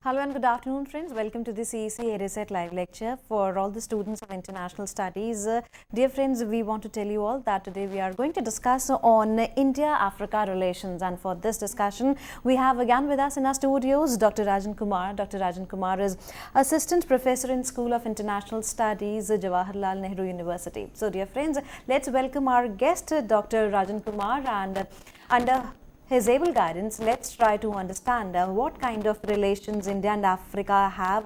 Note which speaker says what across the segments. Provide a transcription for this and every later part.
Speaker 1: Hello and good afternoon, friends. Welcome to the CEC-UGC live lecture for all the students of international studies. Dear friends, we want to tell you all that today we are going to discuss on India-Africa relations, and for this discussion we have again with us in our studios Dr. Rajan Kumar. Dr. Rajan Kumar is Assistant Professor in School of International Studies, Jawaharlal Nehru University. So dear friends, let's welcome our guest Dr. Rajan Kumar, and under his able guidance, let's try to understand what kind of relations India and Africa have,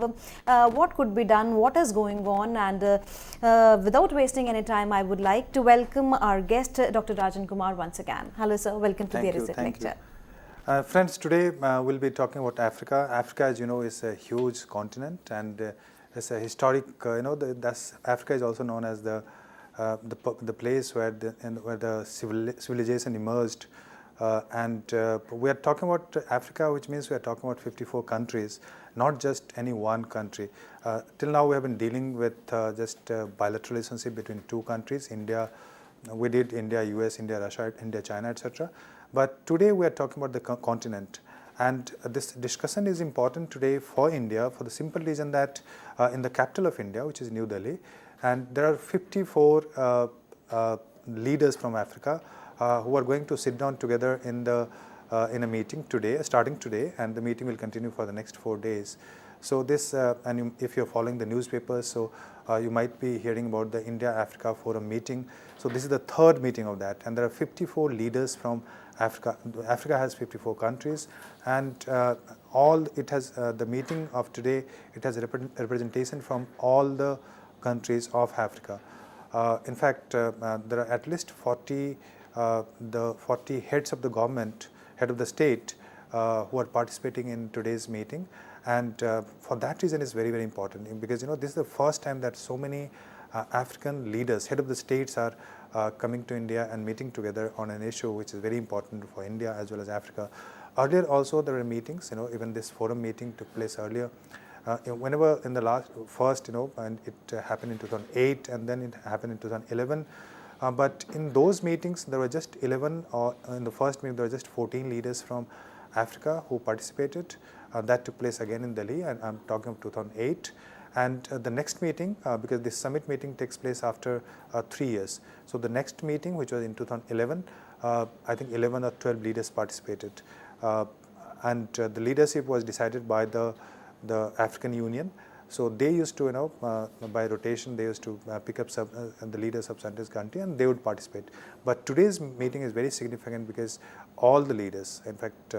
Speaker 1: what could be done, what is going on, and without wasting any time, I would like to welcome our guest, Dr. Rajan Kumar, once again. Hello, sir. Welcome to the RSET lecture.
Speaker 2: Friends, today we'll be talking about Africa. Africa, as you know, is a huge continent, and it's a historic. Africa is also known as the place where the civilization emerged. We are talking about Africa, which means we are talking about 54 countries, not just any one country. Till now, we have been dealing with just bilateral relationship between two countries, India. We did India, US, India, Russia, India, China, etc. But today, we are talking about the continent. And this discussion is important today for India for the simple reason that in the capital of India, which is New Delhi, and there are 54 leaders from Africa who are going to sit down together in a meeting today, starting today, and the meeting will continue for the next 4 days. So this, if you're following the newspapers, so you might be hearing about the India-Africa Forum meeting. So this is the third meeting of that, and there are 54 leaders from Africa. Africa has 54 countries, and it has the meeting of today. It has representation from all the countries of Africa. In fact, there are at least 40 heads of the government, head of the state, who are participating in today's meeting, and for that reason it's very, very important, because this is the first time that so many African leaders, head of the states, are coming to India and meeting together on an issue which is very important for India as well as Africa. Earlier also there were meetings, even this forum meeting took place earlier. Whenever in the first, and it happened in 2008, and then it happened in 2011. But in those meetings, there were just 11, or in the first meeting, there were just 14 leaders from Africa who participated. That took place again in Delhi, and I'm talking of 2008. And the next meeting, because this summit meeting takes place after 3 years. So the next meeting, which was in 2011, I think 11 or 12 leaders participated. And the leadership was decided by the African Union. So they used to, by rotation, they used to pick up the leaders of Central country, and they would participate. But today's meeting is very significant because all the leaders, in fact,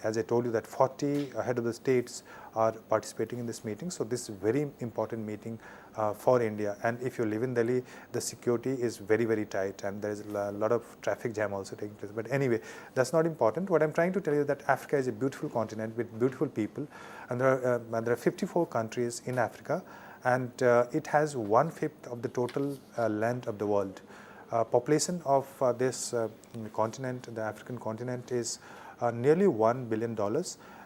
Speaker 2: as I told you, that 40 head of the states are participating in this meeting. So this is a very important meeting for India. And if you live in Delhi, the security is very, very tight, and there is a lot of traffic jam also taking place. But anyway, that's not important. What I'm trying to tell you is that Africa is a beautiful continent with beautiful people, and there are 54 countries in Africa, and it has 1/5 of the total land of the world. Population of this continent, the African continent, is nearly $1 billion,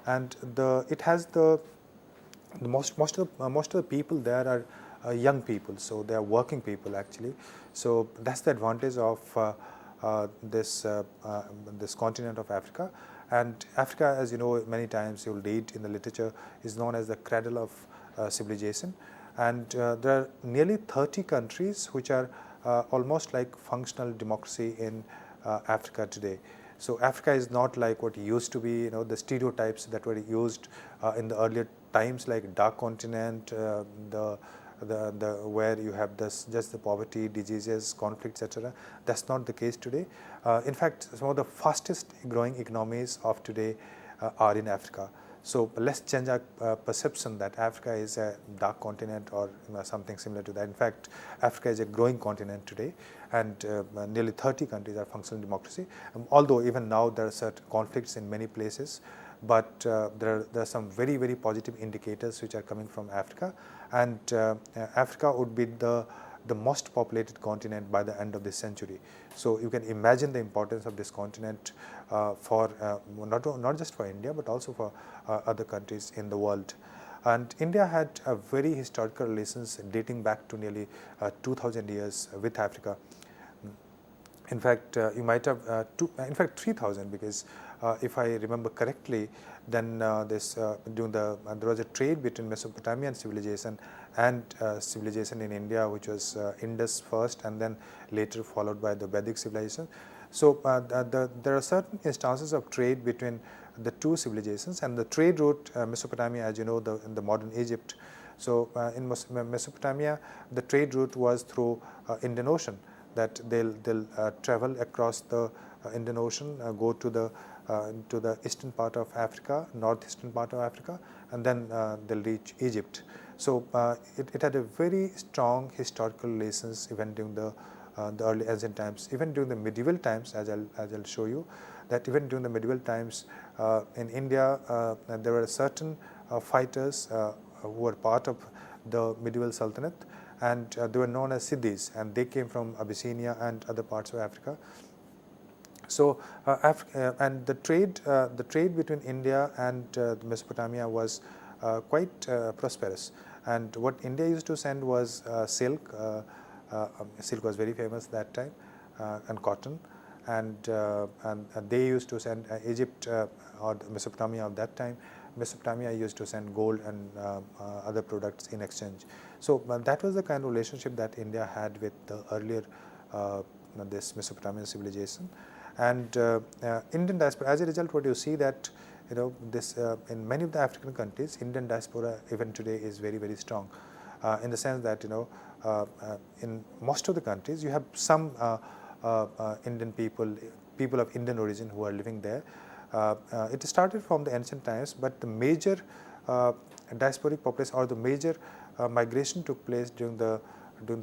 Speaker 2: and it has most of the people there are young people, so they are working people actually. So that's the advantage of this continent of Africa. And Africa, as you know, many times you'll read in the literature, is known as the cradle of civilization. And there are nearly 30 countries which are almost like functional democracy in Africa today. So Africa is not like what it used to be, the stereotypes that were used in the earlier times, like dark continent, where you have just the poverty, diseases, conflicts, etc. That's not the case today. In fact, some of the fastest growing economies of today are in Africa. So let's change our perception that Africa is a dark continent or something similar to that. In fact, Africa is a growing continent today, and nearly 30 countries are functional democracy. Although even now there are certain conflicts in many places, but there are some very, very positive indicators which are coming from Africa, and Africa would be the most populated continent by the end of this century. So you can imagine the importance of this continent for not just for India, but also for other countries in the world. And India had a very historical relations dating back to nearly 2000 years with Africa. In fact, you might have in fact 3,000, because if I remember correctly, then there was a trade between Mesopotamian civilization and civilization in India, which was Indus first, and then later followed by the Vedic civilization. So there are certain instances of trade between the two civilizations, and the trade route Mesopotamia, as you know, in the modern Egypt. So in Mesopotamia, the trade route was through Indian Ocean, that they'll travel across the Indian Ocean, go to the eastern part of Africa, northeastern part of Africa, and then they'll reach Egypt. So it had a very strong historical relations even during the early ancient times, even during the medieval times, as I'll show you, that even during the medieval times in India, there were certain fighters who were part of the medieval Sultanate, and they were known as Siddhis, and they came from Abyssinia and other parts of Africa. So and the trade between India and Mesopotamia was quite prosperous, and what India used to send was silk. Silk was very famous that time, and cotton, and they used to send Egypt or Mesopotamia of that time. Mesopotamia used to send gold and other products in exchange. So that was the kind of relationship that India had with the earlier this Mesopotamian civilization. And Indian diaspora, as a result, what you see that this in many of the African countries, Indian diaspora even today is very, very strong, in the sense that in most of the countries you have some Indian people of Indian origin who are living there. It started from the ancient times, but the major diasporic population, or the major migration, took place during the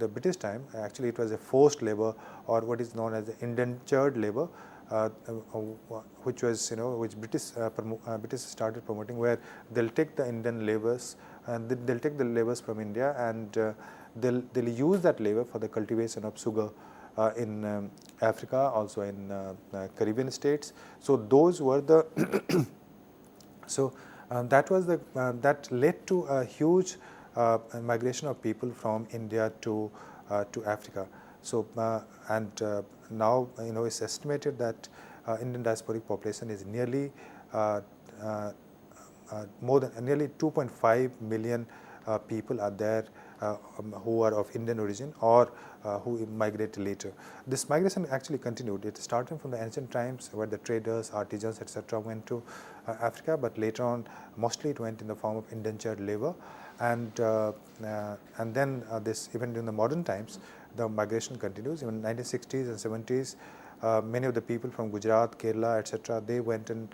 Speaker 2: British time. Actually, it was a forced labor, or what is known as the indentured labor, which was which British started promoting, where they'll take the Indian laborers, and they'll take the laborers from India, and they'll use that labor for the cultivation of sugar in Africa, also in Caribbean states. So those were the so that led to a huge migration of people from India to Africa. So now it's estimated that Indian diasporic population is nearly more than nearly 2.5 million people are there who are of Indian origin, or who migrated later. This migration actually continued. It started from the ancient times, where the traders, artisans, etc. went to Africa, but later on mostly it went in the form of indentured labor, and then this, even during the modern times, the migration continues. Even 1960s and 70s, many of the people from Gujarat, Kerala, etc., they went and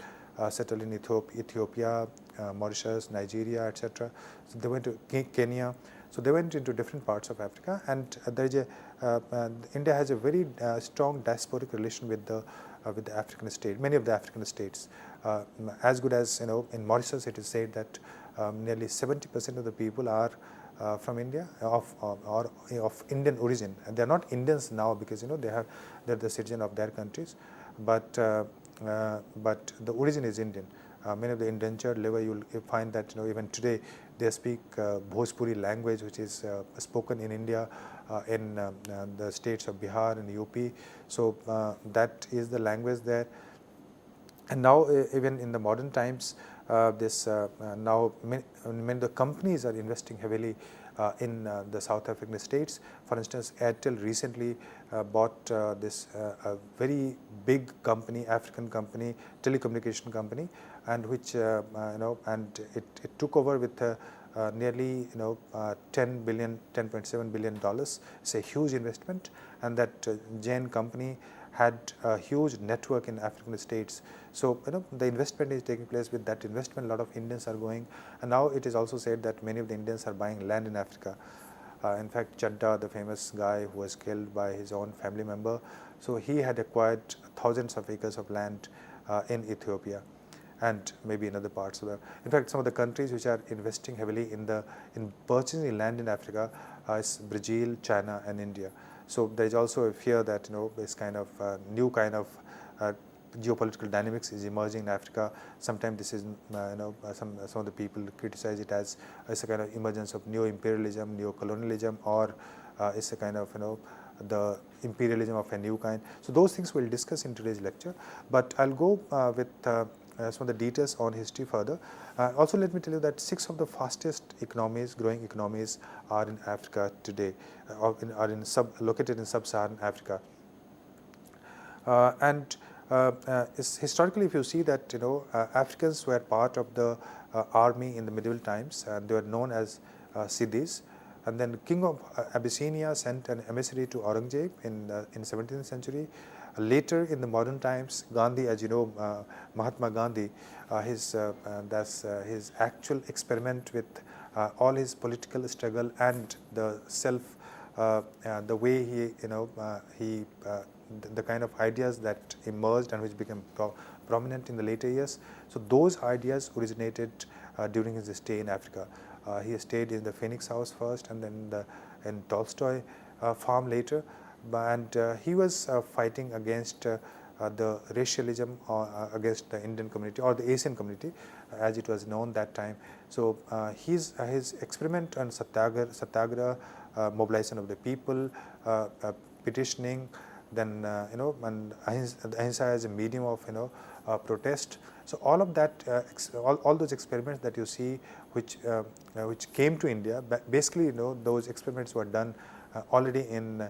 Speaker 2: settled in Ethiopia, Mauritius, Nigeria, etc. So they went to Kenya. So they went into different parts of Africa, and there is India has a very strong diasporic relation with the African state, many of the African states. As good as in Mauritius, it is said that nearly 70% of the people are from India, of Indian origin, and they are not Indians now, because they're the citizen of their countries, but the origin is Indian. Many of the indentured labor, you'll find that even today they speak Bhojpuri language, which is spoken in India, in the states of Bihar and UP. So that is the language there. And now even in the modern times, now many of the companies are investing heavily in the South African states. For instance, Airtel recently bought this very big company, African company, telecommunication company, and which and it took over with nearly $10.7 billion. It's a huge investment, and that Jain company had a huge network in African states. So the investment is taking place. With that investment, a lot of Indians are going, and now it is also said that many of the Indians are buying land in Africa. In fact, Chadda, the famous guy who was killed by his own family member, so he had acquired thousands of acres of land in Ethiopia, and maybe in other parts of the. In fact, some of the countries which are investing heavily in purchasing land in Africa is Brazil, China, and India. So there is also a fear that this kind of new kind of geopolitical dynamics is emerging in Africa. Sometimes this is some of the people criticize it as a kind of emergence of neo-imperialism, neo-colonialism, or it's a kind of the imperialism of a new kind. So those things we'll discuss in today's lecture, but I'll go with some of the details on history further. Also, let me tell you that 6 of the fastest economies, growing economies, are in Africa today, located in sub-Saharan Africa. Historically, if you see that, Africans were part of the army in the medieval times, and they were known as Siddhis. And then the king of Abyssinia sent an emissary to Aurangzeb in 17th century. Later in the modern times, Gandhi, as you know, Mahatma Gandhi, his actual experiment with all his political struggle and the the way he the kind of ideas that emerged and which became prominent in the later years. So those ideas originated during his stay in Africa. He stayed in the Phoenix House first, and then in Tolstoy farm later. And he was fighting against the racialism against the Indian community or the Asian community, as it was known that time. So his experiment on satyagraha, mobilization of the people, petitioning, then and ahimsa as a medium of protest. So all of that, all those experiments that you see, which came to India, basically those experiments were done already in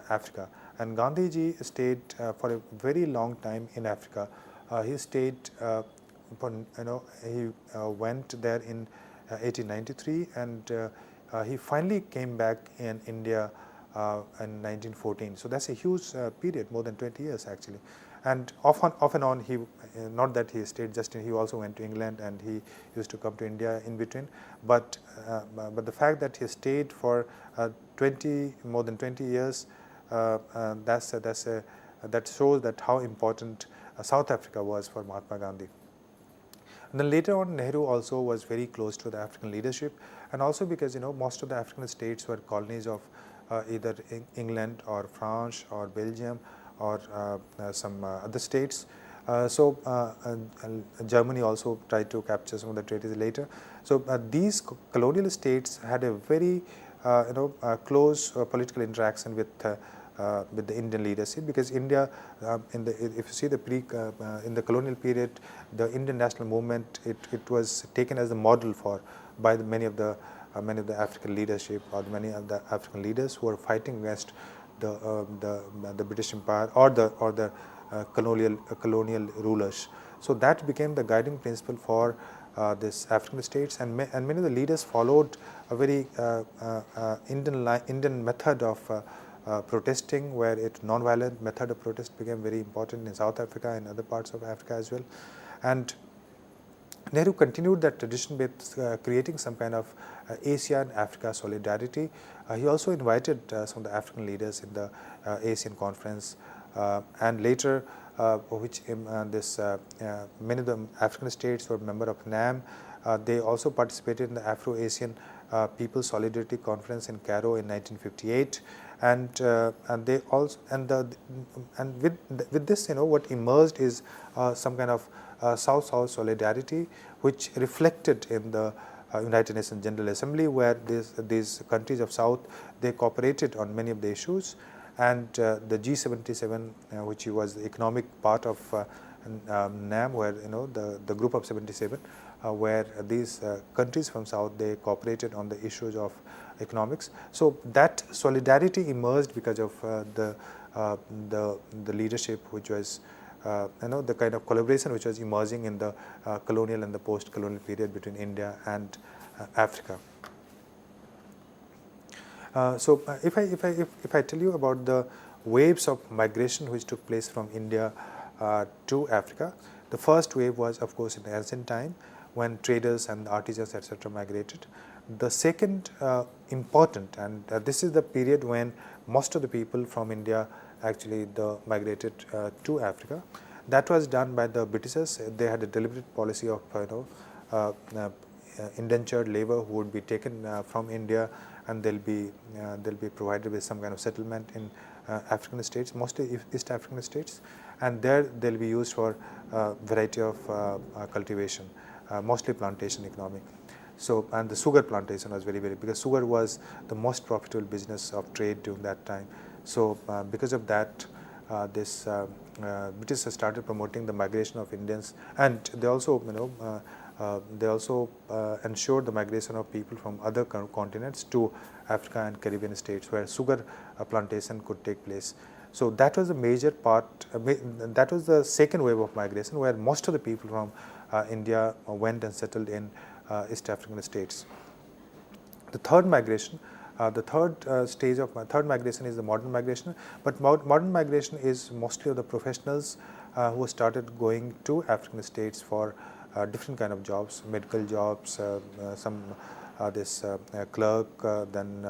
Speaker 2: Africa. And Gandhiji stayed for a very long time in Africa. He stayed he went there in 1893, and he finally came back in India in 1914. So that's a huge period, more than 20 years actually. And off and on, he not that he stayed just he also went to England, and he used to come to India in between. But the fact that he stayed for more than 20 years, that shows that how important South Africa was for Mahatma Gandhi. And then later on, Nehru also was very close to the African leadership, and also because most of the African states were colonies of either England or France or Belgium or some other states. Germany also tried to capture some of the territories later. So these colonial states had a very close political interaction with the Indian leadership, because India, if you see in the colonial period, the Indian national movement, it was taken as a model by many of the African leadership, or many of the African leaders who were fighting against the British Empire or the colonial rulers. So that became the guiding principle for this African states, and many of the leaders followed a very Indian method of protesting, where non-violent method of protest became very important in South Africa and other parts of Africa as well. And Nehru continued that tradition with creating some kind of Asia-Africa solidarity. He also invited some of the African leaders in the ASEAN conference, and later many of the African states were member of NAM. They also participated in the Afro-Asian People's Solidarity Conference in Cairo in 1958, and they also with this, what emerged is some kind of South-South solidarity, which reflected in the United Nations General Assembly, where these countries of South, they cooperated on many of the issues. And the G77, which was the economic part of NAM, where the group of 77, where these countries from South, they cooperated on the issues of economics. So that solidarity emerged because of the leadership, which was the kind of collaboration which was emerging in the colonial and the post-colonial period between India and Africa. So if I tell you about the waves of migration which took place from India to Africa, the first wave was, of course, in the ancient time, when traders and artisans, etc., migrated. The second important, and this is the period when most of the people from India actually migrated to Africa. That was done by the Britishers. They had a deliberate policy of indentured labor who would be taken from India, and they'll be provided with some kind of settlement in African states, mostly East African states, and there they'll be used for variety of cultivation, mostly plantation economy. So, and the sugar plantation was very, very, because sugar was the most profitable business of trade during that time. So, because of that, this British started promoting the migration of Indians, and they also, ensured the migration of people from other continents to Africa and Caribbean states, where sugar plantation could take place. So that was a major part. That was the second wave of migration, where most of the people from India went and settled in East African states. The third migration, third migration is the modern migration. But modern migration is mostly of the professionals who started going to African states for different kind of jobs, medical jobs, some clerk, then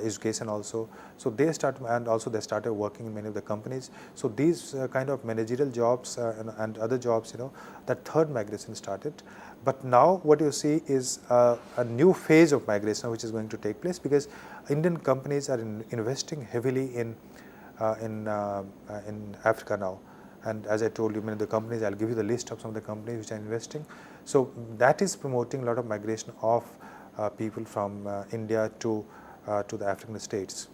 Speaker 2: education also. So they started, and also they started working in many of the companies. So these kind of managerial jobs and other jobs, that third migration started. But now what you see is a new phase of migration which is going to take place, because Indian companies are investing heavily in Africa now. And as I told you, many of the companies, I'll give you the list of some of the companies which are investing. So that is promoting a lot of migration of people from India to the African states.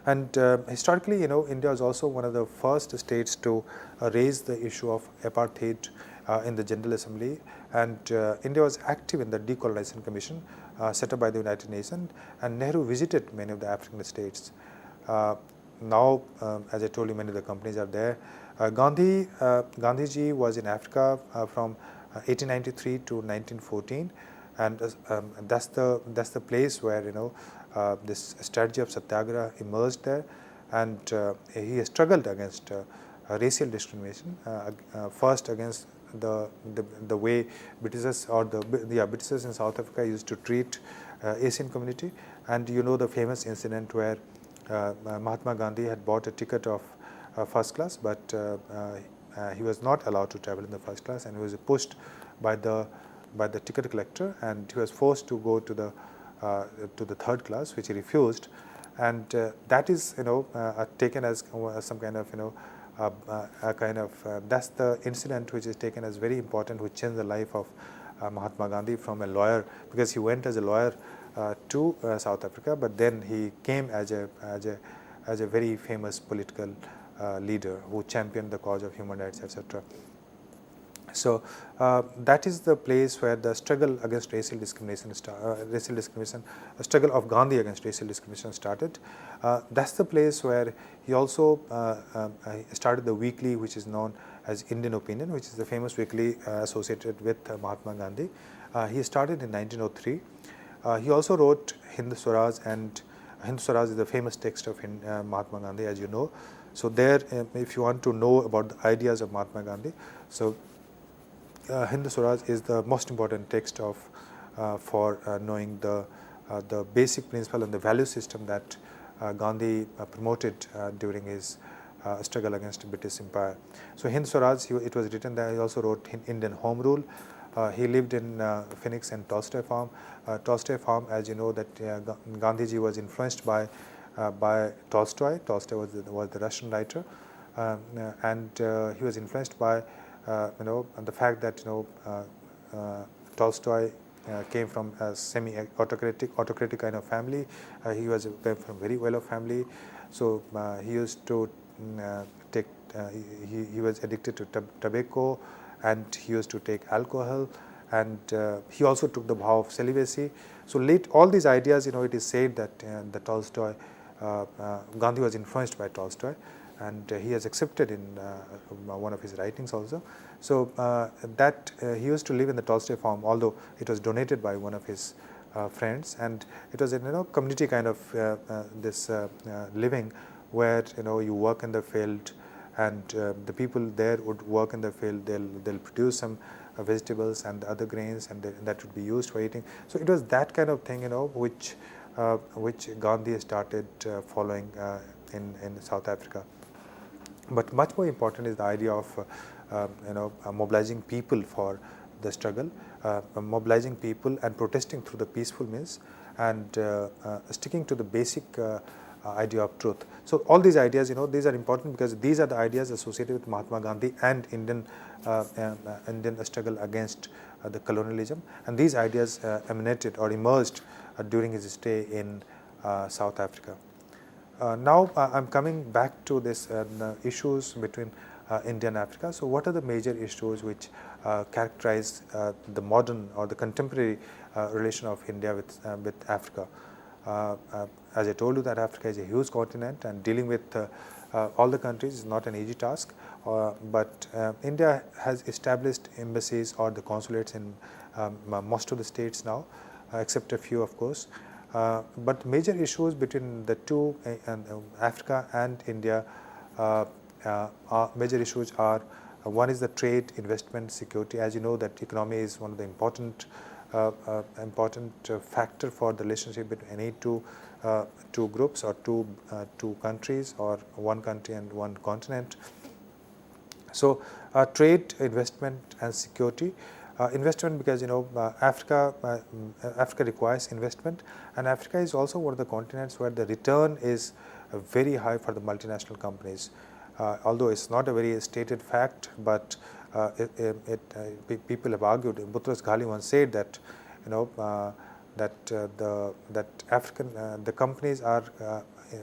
Speaker 2: And historically, India was also one of the first states to raise the issue of apartheid in the General Assembly, and India was active in the Decolonization Commission set up by the United Nations, and Nehru visited many of the African states. Now, as I told you, many of the companies are there. Gandhiji was in Africa from 1893 to 1914, and that's the place where this strategy of satyagraha emerged there, and he struggled against racial discrimination, first against the way Britishers Britishers in South Africa used to treat Asian community. And the famous incident where Mahatma Gandhi had bought a ticket of first class, but he was not allowed to travel in the first class, and he was pushed by the ticket collector, and he was forced to go to the third class, which he refused. And that is taken as some kind of that's the incident which is taken as very important, which changed the life of Mahatma Gandhi from a lawyer, because he went as a lawyer to South Africa, but then he came as a very famous political leader who championed the cause of human rights, etc. So that is the place where the struggle against racial discrimination, struggle of Gandhi against racial discrimination started. That's the place where he also started the weekly, which is known as Indian Opinion, which is the famous weekly associated with Mahatma Gandhi. He started in 1903. He also wrote Hind Swaraj, and Hind Swaraj is the famous text of Mahatma Gandhi, as you know. So there, if you want to know about the ideas of Mahatma Gandhi, so Hind Swaraj is the most important text for knowing the basic principle and the value system that Gandhi promoted during his struggle against the British Empire. So Hind Swaraj, it was written there. He also wrote Indian Home Rule. He lived in Phoenix and Tolstoy Farm. Tolstoy Farm, as you know, that Gandhiji was influenced by Tolstoy. Tolstoy was the Russian writer, and he was influenced by the fact that Tolstoy came from a semi-autocratic kind of family. He came from a very well-off family, so he used to take. He was addicted to tobacco, and he used to take alcohol, and he also took the vow of celibacy. So all these ideas, it is said that Gandhi was influenced by Tolstoy, and he has accepted in one of his writings also. So he used to live in the Tolstoy farm, although it was donated by one of his friends, and it was a community kind of living where you work in the field, and the people there would work in the field. They'll produce some vegetables and other grains, and that would be used for eating. So it was that kind of thing, which Gandhi started following in South Africa. But much more important is the idea of mobilizing people for the struggle, mobilizing people and protesting through the peaceful means, and sticking to the basic idea of truth. So all these ideas, these are important because these are the ideas associated with Mahatma Gandhi and Indian Indian struggle against the colonialism, and these ideas emanated or emerged during his stay in South Africa. Now I'm coming back to this the issues between India and Africa. So what are the major issues which characterize the modern or the contemporary relation of India with Africa? As I told you, that Africa is a huge continent, and dealing with all the countries is not an easy task, but India has established embassies or the consulates in most of the states now, except a few, of course. But major issues between the two, Africa and India, major issues are one is the trade, investment, security. As you know, that economy is one of the important factor for the relationship between any two groups or two countries, or one country and one continent. So trade, investment and security. Investment, because Africa requires investment, and Africa is also one of the continents where the return is very high for the multinational companies. Although it's not a very stated fact, but people have argued. Boutros Ghali once said that the companies are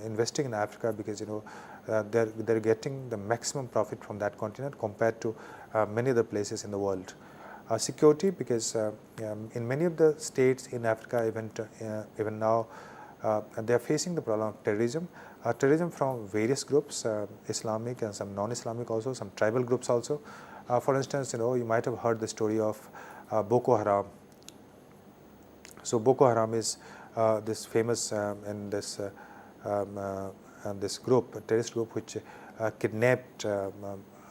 Speaker 2: investing in Africa because they're getting the maximum profit from that continent compared to many other places in the world. Security, because in many of the states in Africa, even now, they are facing the problem of terrorism. Terrorism from various groups, Islamic and some non-Islamic also, some tribal groups also. For instance, you might have heard the story of Boko Haram. So Boko Haram is this famous in this group, a terrorist group, which kidnapped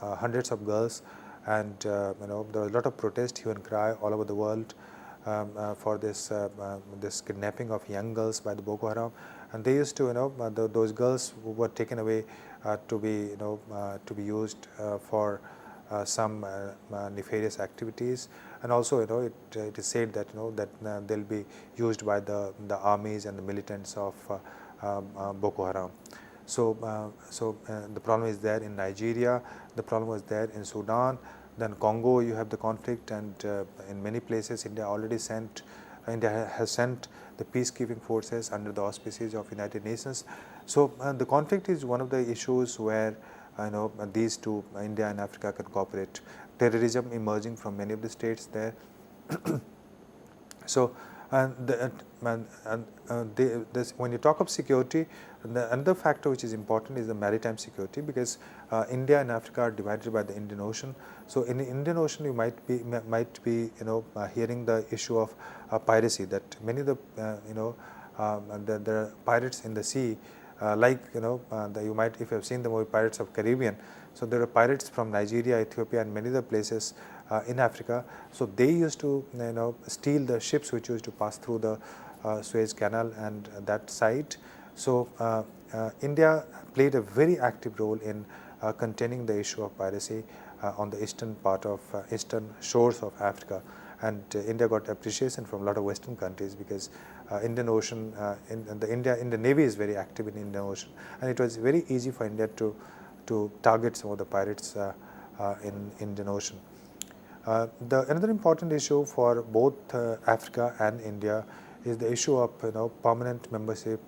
Speaker 2: hundreds of girls, and there was a lot of protest, hue and cry all over the world for this kidnapping of young girls by the Boko Haram. And they used to, those girls were taken away to be used for some nefarious activities, and also it is said that they'll be used by the armies and the militants of Boko Haram. So the problem is there in Nigeria, the problem was there in Sudan. Then Congo, you have the conflict, and in many places India has sent the peacekeeping forces under the auspices of United Nations. So the conflict is one of the issues where these two, India and Africa, can cooperate. Terrorism emerging from many of the states there. So when you talk of security, another factor which is important is the maritime security, because India and Africa are divided by the Indian Ocean. So in the Indian Ocean, you might be hearing the issue of piracy, that many of the there are pirates in the sea, you might, if you have seen the movie Pirates of Caribbean. So there are pirates from Nigeria, Ethiopia, and many other places in Africa. So they used to steal the ships which used to pass through the Suez Canal and that side. So India played a very active role in containing the issue of piracy on the eastern shores of Africa. And India got appreciation from a lot of Western countries, because Indian Ocean, Indian Navy is very active in Indian Ocean, and it was very easy for India to target some of the pirates in Indian Ocean. Another important issue for both Africa and India is the issue of permanent membership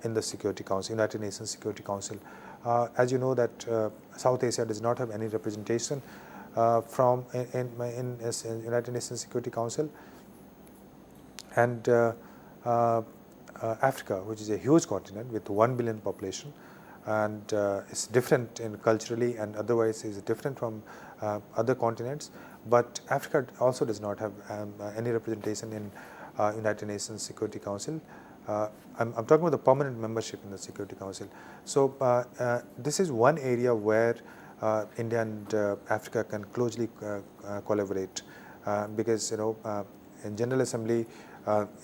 Speaker 2: in the Security Council, United Nations Security Council. As you know that South Asia does not have any representation from in United Nations Security Council, and Africa, which is a huge continent with 1 billion population, and it's different in culturally and otherwise is different from other continents, but Africa also does not have any representation in United Nations Security Council. I'm talking about the permanent membership in the Security Council. So this is one area where India and Africa can closely collaborate, because in General Assembly,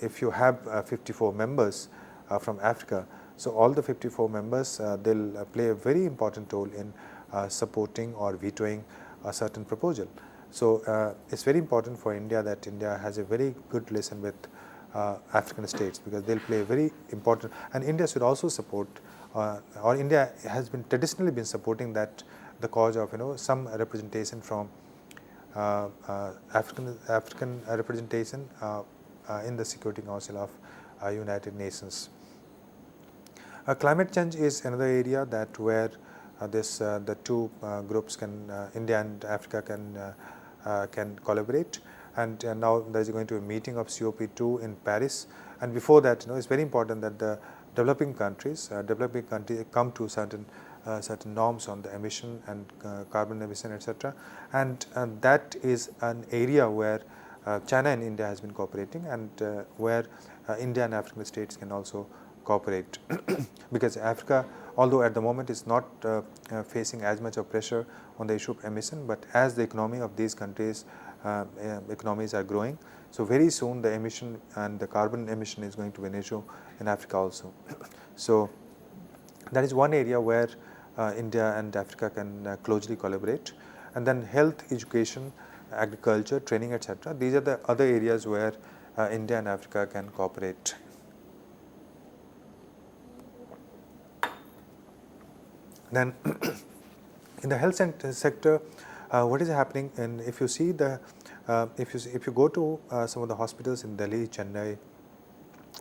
Speaker 2: if you have 54 members from Africa, so all the 54 members they'll play a very important role in supporting or vetoing a certain proposal. So it's very important for India that India has a very good relation with African states, because they'll play a very important, and India should also support, or India has traditionally been supporting that the cause of some representation from African representation in the Security Council of United Nations. Climate change is another area that where the two groups India and Africa can collaborate, and now there is going to be a meeting of COP2 in Paris, and before that it's very important that the developing countries come to certain norms on the emission and carbon emission, etc., and that is an area where China and India has been cooperating, and where India and African states can also cooperate because Africa, although at the moment is not facing as much of pressure on the issue of emission, but as the economy of these countries economies are growing, so very soon the emission and the carbon emission is going to be an issue in Africa also. So that is one area where India and Africa can closely collaborate. And then health, education, agriculture, training, etc. These are the other areas where India and Africa can cooperate. Then in the health sector, what is happening, and if you see if you go to some of the hospitals in Delhi, Chennai,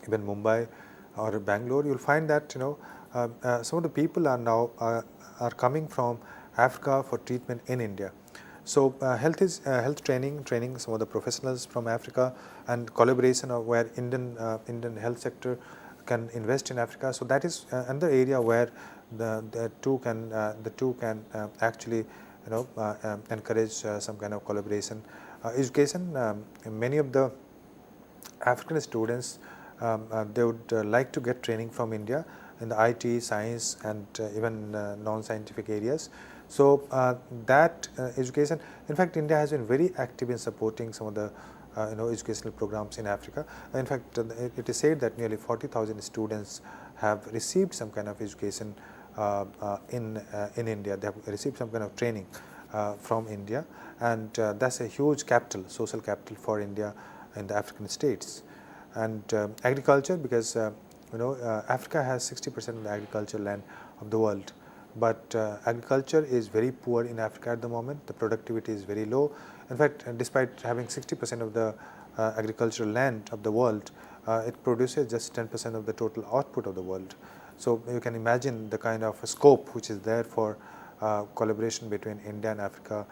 Speaker 2: even Mumbai or Bangalore, you will find that some of the people are now are coming from Africa for treatment in India. So health training some of the professionals from Africa, and collaboration of where Indian health sector can invest in Africa. So that is another area where the two can actually encourage some kind of collaboration. Education, many of the African students they would like to get training from India in the IT, science, and even non-scientific areas. So that education, in fact, India has been very active in supporting some of the educational programs in Africa. In fact, it is said that nearly 40,000 students have received some kind of education in India. They have received some kind of training from India, and that's a huge capital, social capital for India in the African states. And agriculture, because Africa has 60% of the agricultural land of the world, but agriculture is very poor in Africa at the moment. The productivity is very low. In fact, despite having 60% of the agricultural land of the world, it produces just 10% of the total output of the world. So you can imagine the kind of scope which is there for collaboration between India and Africa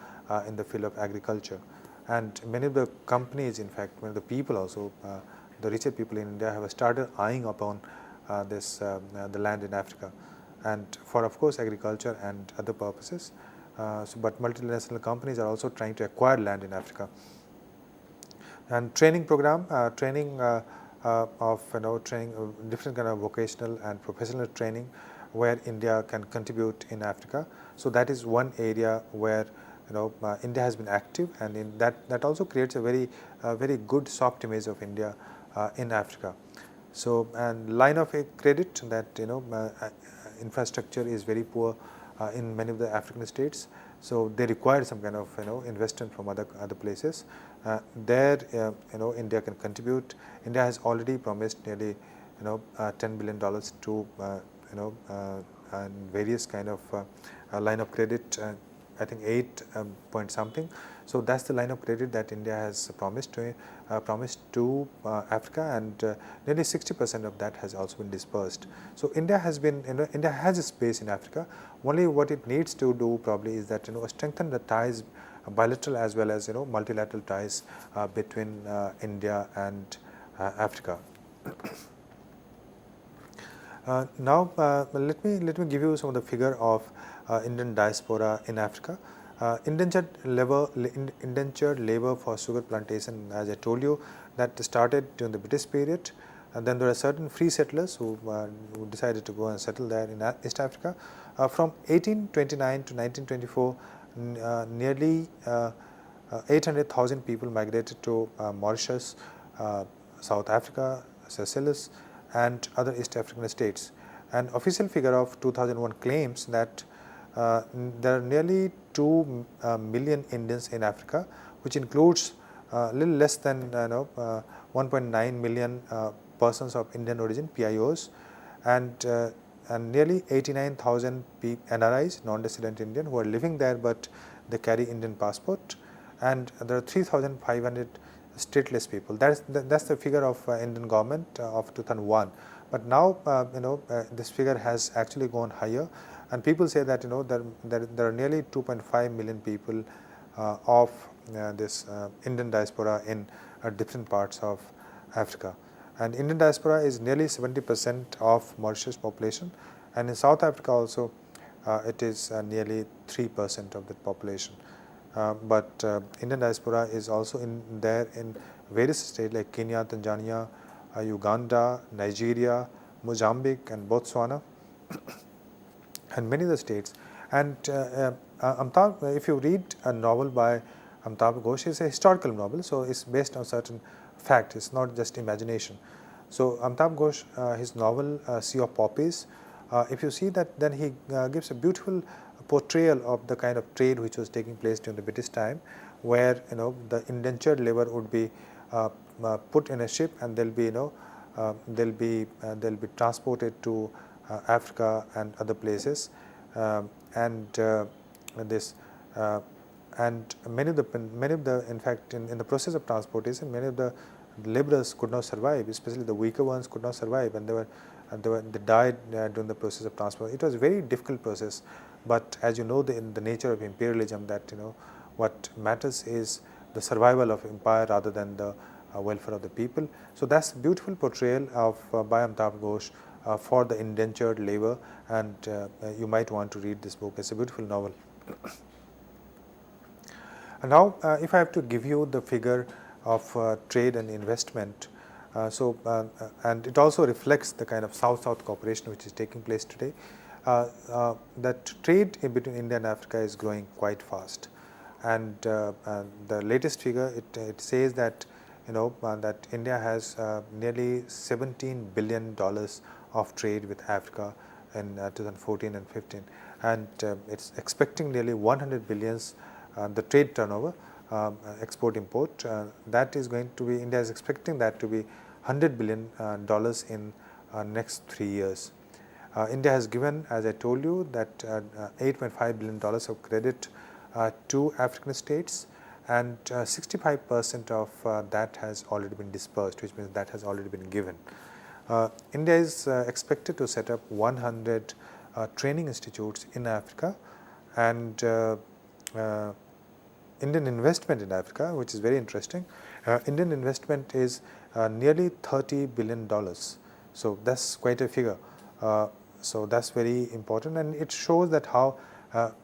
Speaker 2: in the field of agriculture. And many of the companies, in fact, many of the people also, the richer people in India have started eyeing upon the land in Africa, and for, of course, agriculture and other purposes. But multinational companies are also trying to acquire land in Africa. And training program, training different kind of vocational and professional training where India can contribute in Africa. So that is one area where India has been active, and in that also creates a very good soft image of India in Africa. So, and line of credit, that infrastructure is very poor in many of the African states. So they require some kind of investment from other places. There India can contribute. India has already promised nearly $10 billion to and various kind of line of credit. I think 8 point something. So that's the line of credit that India has promised to Africa, and nearly 60% of that has also been dispersed. So India has been India has a space in Africa. Only what it needs to do probably is that strengthen the ties, bilateral as well as multilateral ties between India and Africa. Now let me give you some of the figure of Indian diaspora in Africa. Indentured labor for sugar plantation, as I told you, that started during the British period, and then there are certain free settlers who decided to go and settle there in East Africa. From 1829 to 1924, nearly 800,000 people migrated to Mauritius, South Africa, Seychelles, and other East African states. An official figure of 2001 claims that there are nearly 2 million Indians in Africa, which includes a little less than 1.9 million persons of Indian origin, PIOs, and and nearly 89,000 NRIs, non-resident Indian, who are living there but they carry Indian passport, and there are 3,500 stateless people. That's the figure of Indian government of 2001. But now this figure has actually gone higher, and people say that there are nearly 2.5 million people of this Indian diaspora in different parts of Africa. And Indian diaspora is nearly 70% of Mauritius population, and in South Africa also it is nearly 3% of the population. But Indian diaspora is also there in various states like Kenya, Tanzania, Uganda, Nigeria, Mozambique and Botswana and many other states. And if you read a novel by Amitabh Ghosh, it's a historical novel, so it's based on certain fact, it's not just imagination. So Amitabh Ghosh, his novel Sea of Poppies, if you see that, then he gives a beautiful portrayal of the kind of trade which was taking place during the British time, where the indentured labor would be put in a ship, and they'll be transported to Africa and other places, and many of the in fact in the process of transportation, many of the laborers could not survive, especially the weaker ones could not survive, and they died during the process of transport. It was a very difficult process, but as you know, in the nature of imperialism, that what matters is the survival of empire rather than the welfare of the people. So that's beautiful portrayal of by Amitabh Ghosh for the indentured labor, and you might want to read this book. It's a beautiful novel. And now, if I have to give you the figure of trade and investment, and it also reflects the kind of South-South cooperation which is taking place today, that trade between India and Africa is growing quite fast. And the latest figure, it says that that India has nearly $17 billion of trade with Africa in 2014 and 15, and it's expecting nearly 100 billions the trade turnover, export import, that is going to be, India is expecting that to be $100 billion in next 3 years. India has given, as I told you, that $8.5 billion of credit to African states, and 65% of that has already been dispersed, which means that has already been given. India is expected to set up 100 training institutes in Africa, and Indian investment in Africa, which is very interesting. Indian investment is nearly $30 billion. So that's quite a figure. So that's very important, and it shows that how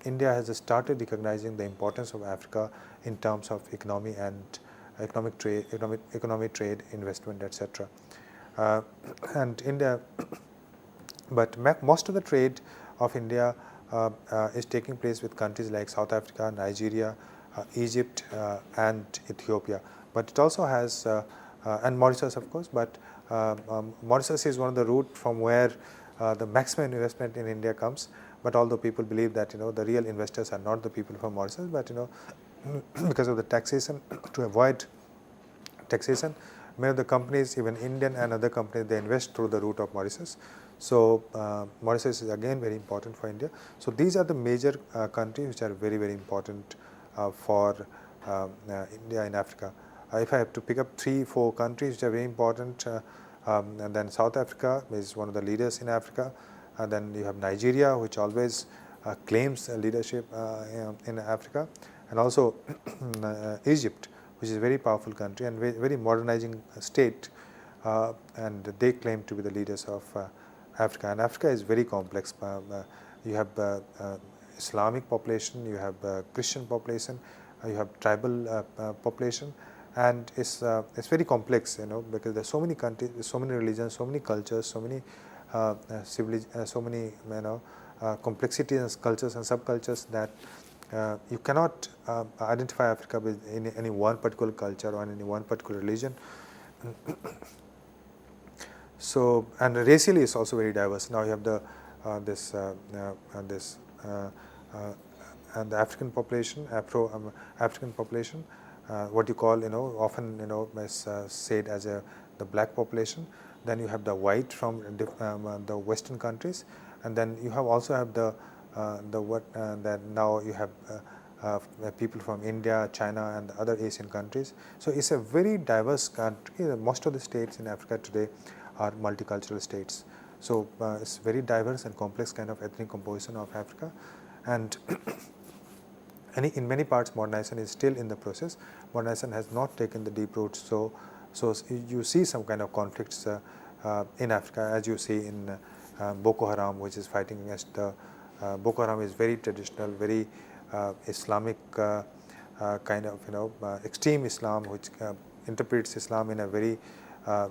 Speaker 2: India has started recognizing the importance of Africa in terms of economy and economic trade, investment, etc. And India, but most of the trade of India is taking place with countries like South Africa, Nigeria, Egypt and Ethiopia, but it also has and Mauritius, of course, but Mauritius is one of the route from where the maximum investment in India comes. But although people believe that the real investors are not the people from Mauritius, but because of the taxation, to avoid taxation, many of the companies, even Indian and other companies, they invest through the route of Mauritius. So Mauritius is again very important for India. So these are the major countries which are very, very important for India in Africa. If I have to pick up 3-4 countries which are very important, and then South Africa is one of the leaders in Africa, and then you have Nigeria, which always claims leadership in Africa, and also Egypt, which is a very powerful country and very modernizing state, and they claim to be the leaders of Africa. And Africa is very complex. You have Islamic population, you have Christian population, you have tribal population, and it's very complex, because there's so many countries, so many religions, so many cultures, so many so many complexities and cultures and subcultures that you cannot identify Africa with any one particular culture or any one particular religion. So, and racially it's also very diverse. Now you have the and the African population, African population, what you call often is said as the black population. Then you have the white from the Western countries, and then you also have that now you have people from India, China, and other Asian countries. So it's a very diverse country. Most of the states in Africa today are multicultural states. So it's very diverse and complex kind of ethnic composition of Africa, and in many parts modernization is still in the process. Modernization has not taken the deep roots. So you see some kind of conflicts in Africa, as you see in Boko Haram, which is fighting against the Boko Haram is very traditional, very Islamic kind of extreme Islam, which interprets Islam in a very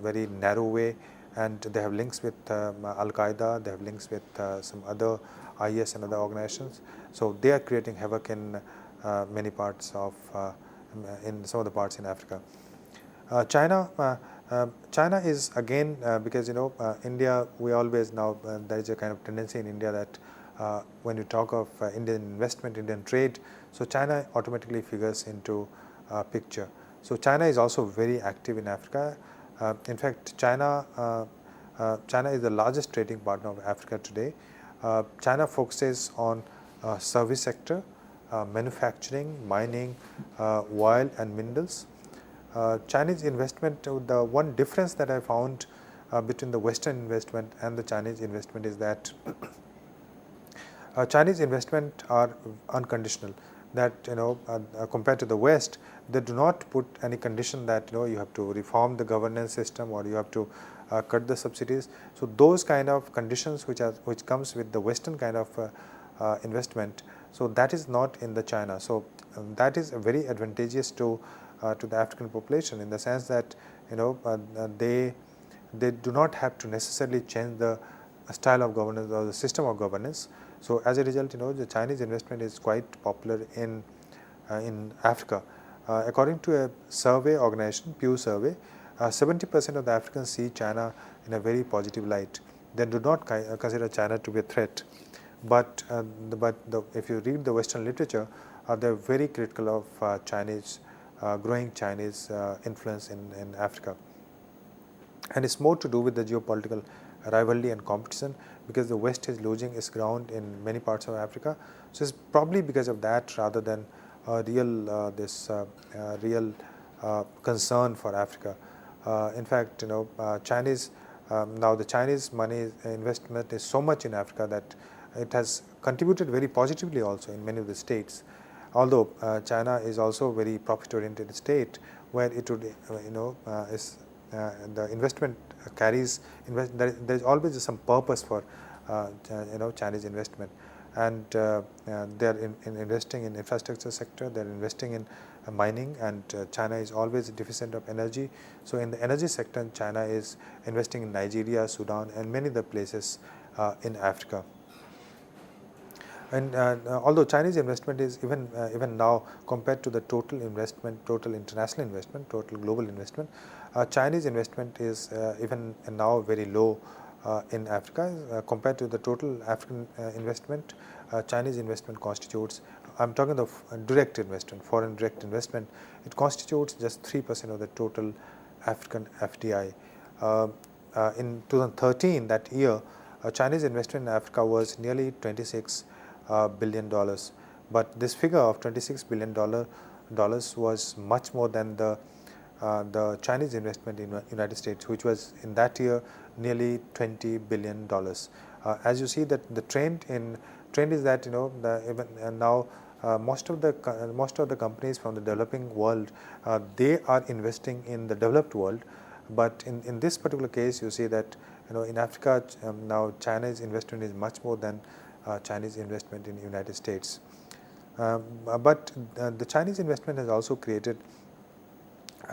Speaker 2: very narrow way, and they have links with Al Qaeda, they have links with some other IS and other organizations. So they are creating havoc in many parts of in some of the parts in Africa. China is again because India, we always now there is a kind of tendency in India that when you talk of Indian investment, Indian trade, so China automatically figures into picture. So China is also very active in Africa. In fact, China is the largest trading partner of Africa today. China focuses on service sector, manufacturing, mining, oil and minerals. Chinese investment, the one difference that I found between the Western investment and the Chinese investment is that Chinese investment are unconditional. That compared to the West, they do not put any condition that you have to reform the governance system or you have to cut the subsidies. So those kind of conditions which comes with the Western kind of investment, so that is not in the China. So that is very advantageous to the African population, in the sense that they do not have to necessarily change the style of governance or the system of governance. So as a result, the Chinese investment is quite popular in Africa. According to a survey organization, Pew Survey, 70% of the Africans see China in a very positive light. They do not consider China to be a threat. But if you read the Western literature, they are very critical of growing Chinese influence in Africa. And it's more to do with the geopolitical rivalry and competition, because the West is losing its ground in many parts of Africa. So it's probably because of that, rather than real concern for Africa. In fact, Chinese now the Chinese money investment is so much in Africa that it has contributed very positively also in many of the states. Although China is also a very profit-oriented state, where it would the investment carries there is always some purpose for Chinese investment, and they are investing in infrastructure sector, they are investing in mining, and China is always deficient of energy. So in the energy sector, China is investing in Nigeria, Sudan, and many other places in Africa. And although Chinese investment is even now, compared to the total investment, total international investment, total global investment, Chinese investment is even now very low in Africa. Compared to the total African investment, Chinese investment constitutes, I'm talking of direct investment, foreign direct investment, it constitutes just 3% of the total African FDI. In 2013, that year, Chinese investment in Africa was nearly $26 billion. But this figure of $26 billion was much more than the Chinese investment in the United States, which was in that year nearly $20 billion. As you see, that the trend is that even now most of the companies from the developing world, they are investing in the developed world. But in this particular case, you see that in Africa now China's investment is much more than Chinese investment in the United States. But the Chinese investment has also created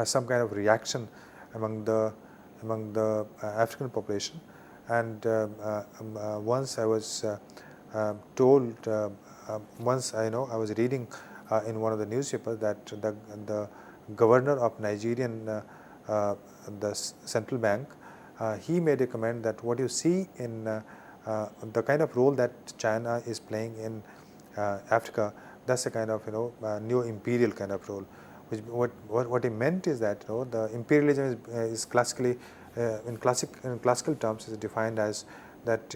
Speaker 2: some kind of reaction among the African population. And once I was told, once I was reading in one of the newspapers that the governor of Nigerian the central bank, he made a comment that what you see in the kind of role that China is playing in Africa, that's a kind of new imperial kind of role. What he meant is that the imperialism is classically in classical terms is defined as that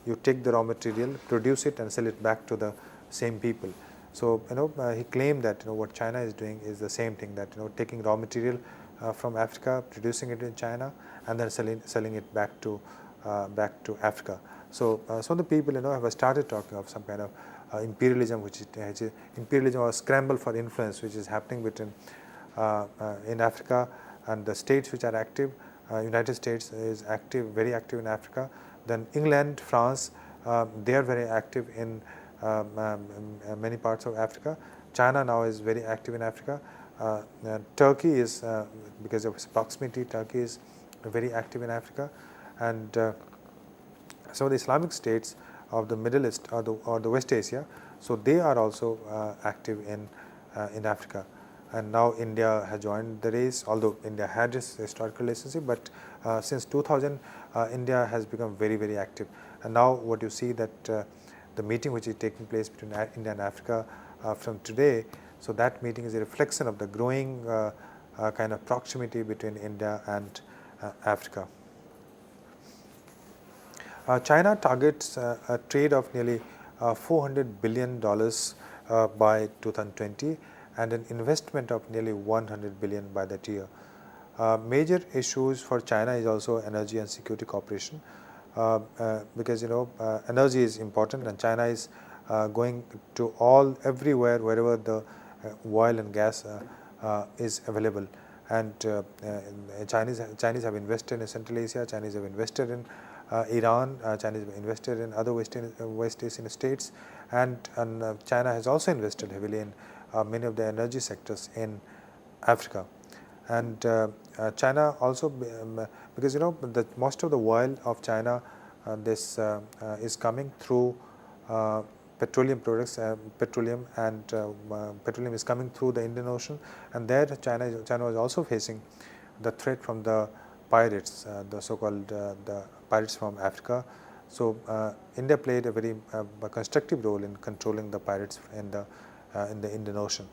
Speaker 2: you take the raw material, produce it and sell it back to the same people. So he claimed that what China is doing is the same thing, that taking raw material from Africa, producing it in China, and then selling it back to Africa. So some of the people have started talking of some kind of imperialism, which is imperialism or scramble for influence, which is happening between in Africa and the states which are active. United States is active, very active in Africa. Then England, France, they are very active in many parts of Africa. China now is very active in Africa. Turkey is, because of its proximity, Turkey is very active in Africa. And some of the Islamic states of the Middle East or the West Asia, so they are also active in Africa. And now India has joined the race, although India had its historical relationship, but since 2000, India has become very, very active. And now what you see that the meeting which is taking place between India and Africa from today, so that meeting is a reflection of the growing kind of proximity between India and Africa. China targets a trade of nearly $400 billion by 2020 and an investment of nearly $100 billion by that year. Major issues for China is also energy and security cooperation, because energy is important, and China is going to everywhere wherever the oil and gas is available. And Chinese have invested in Central Asia, Chinese have invested in Iran, Chinese have invested in other West Asian states, and China has also invested heavily in many of the energy sectors in Africa. And China also, because most of the oil of China is coming through petroleum products, petroleum is coming through the Indian Ocean, and there China was also facing the threat from the pirates, the so-called the pirates from Africa. So India played a very constructive role in controlling the pirates in the Indian Ocean.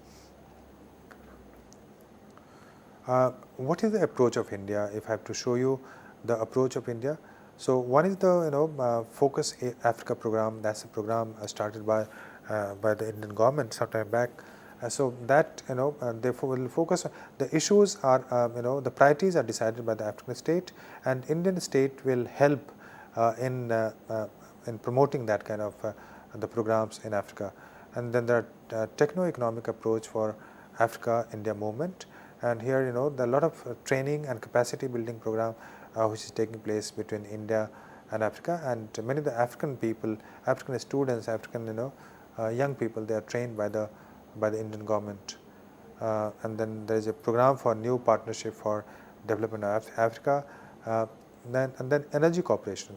Speaker 2: What is the approach of India? If I have to show you the approach of India, so one is the Focus Africa program. That's a program started by the Indian government some time back. So that therefore will focus. The issues are the priorities are decided by the African state, and Indian state will help in promoting that kind of the programs in Africa. And then there are techno-economic approach for Africa-India movement, and here there are a lot of training and capacity building program which is taking place between India and Africa, and many of the African people, African students, African young people, they are trained by the Indian government. And then there is a program for new partnership for development of Africa. And then energy cooperation.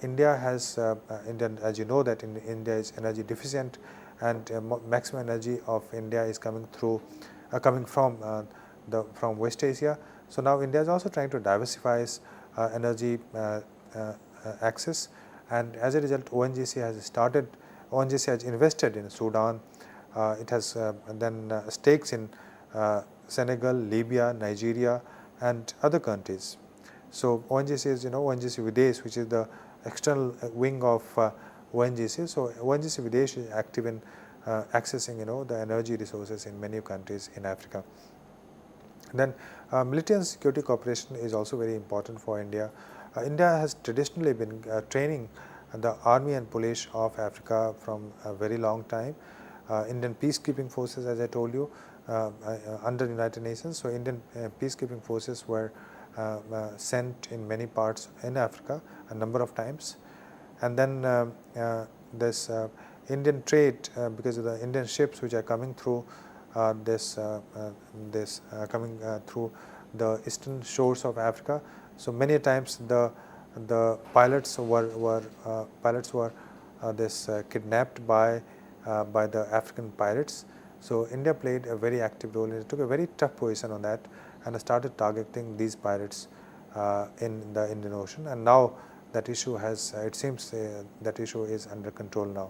Speaker 2: India has as you know that India is energy deficient, and maximum energy of India is coming from West Asia. So now India is also trying to diversify its energy access, and as a result, ONGC has invested in Sudan. It has then stakes in Senegal, Libya, Nigeria, and other countries. So ONGC is ONGC Videsh, which is the external wing of ONGC. So ONGC Videsh is active in accessing the energy resources in many countries in Africa. Then military and security cooperation is also very important for India. India has traditionally been training the army and police of Africa from a very long time. Indian peacekeeping forces, as I told you, under the United Nations. So Indian peacekeeping forces were sent in many parts in Africa a number of times. And then this Indian trade, because of the Indian ships which are coming through coming through the eastern shores of Africa. So many times the pilots were kidnapped by the African pirates. So India played a very active role. It took a very tough position on that and started targeting these pirates in the Indian Ocean. And now that issue has, it seems that issue is under control now.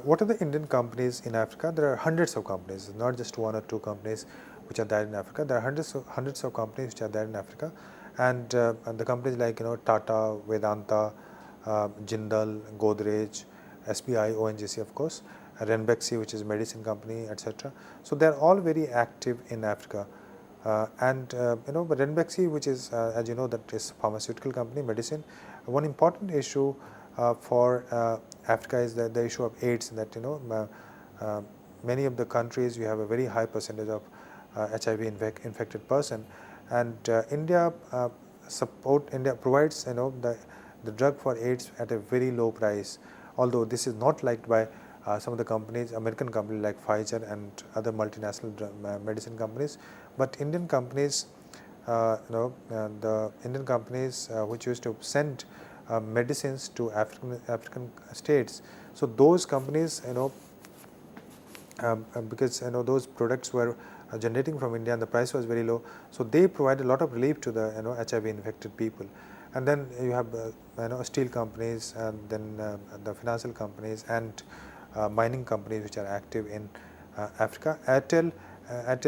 Speaker 2: What are the Indian companies in Africa? There are hundreds of companies, not just one or two companies which are there in Africa. There are hundreds of companies which are there in Africa, and the companies like Tata, Vedanta, Jindal, Godrej, SBI, ONGC of course, Ranbaxy, which is medicine company, etc. So they are all very active in Africa. But Ranbaxy, which is as you know, that is pharmaceutical company, medicine. One important issue for Africa is the issue of AIDS. That many of the countries, you have a very high percentage of HIV infected person, and India provides the drug for AIDS at a very low price. Although this is not liked by some of the companies, American companies like Pfizer and other multinational medicine companies, but Indian companies, the Indian companies which used to send medicines to African states. So those companies, because those products were generating from India and the price was very low, so they provide a lot of relief to the HIV infected people. And then you have steel companies, and then the financial companies and mining companies which are active in Africa. Airtel,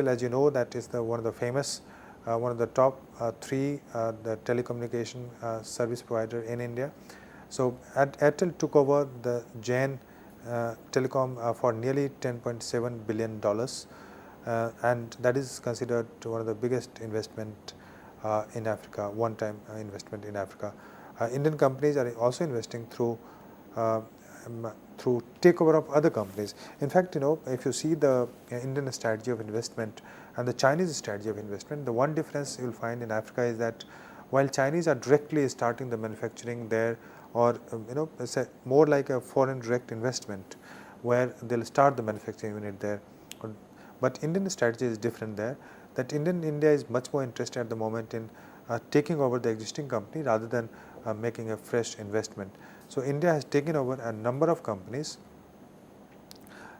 Speaker 2: as you know, that is one of the famous, one of the top three the telecommunication service provider in India. So Airtel took over the Jain telecom for nearly $10.7 billion, and that is considered one of the biggest investment in Africa, one-time investment in Africa. Indian companies are also investing through takeover of other companies. In fact, if you see the Indian strategy of investment and the Chinese strategy of investment, the one difference you will find in Africa is that while Chinese are directly starting the manufacturing there, or it's more like a foreign direct investment where they'll start the manufacturing unit there. But Indian strategy is different there, that India is much more interested at the moment in taking over the existing company rather than making a fresh investment. So India has taken over a number of companies,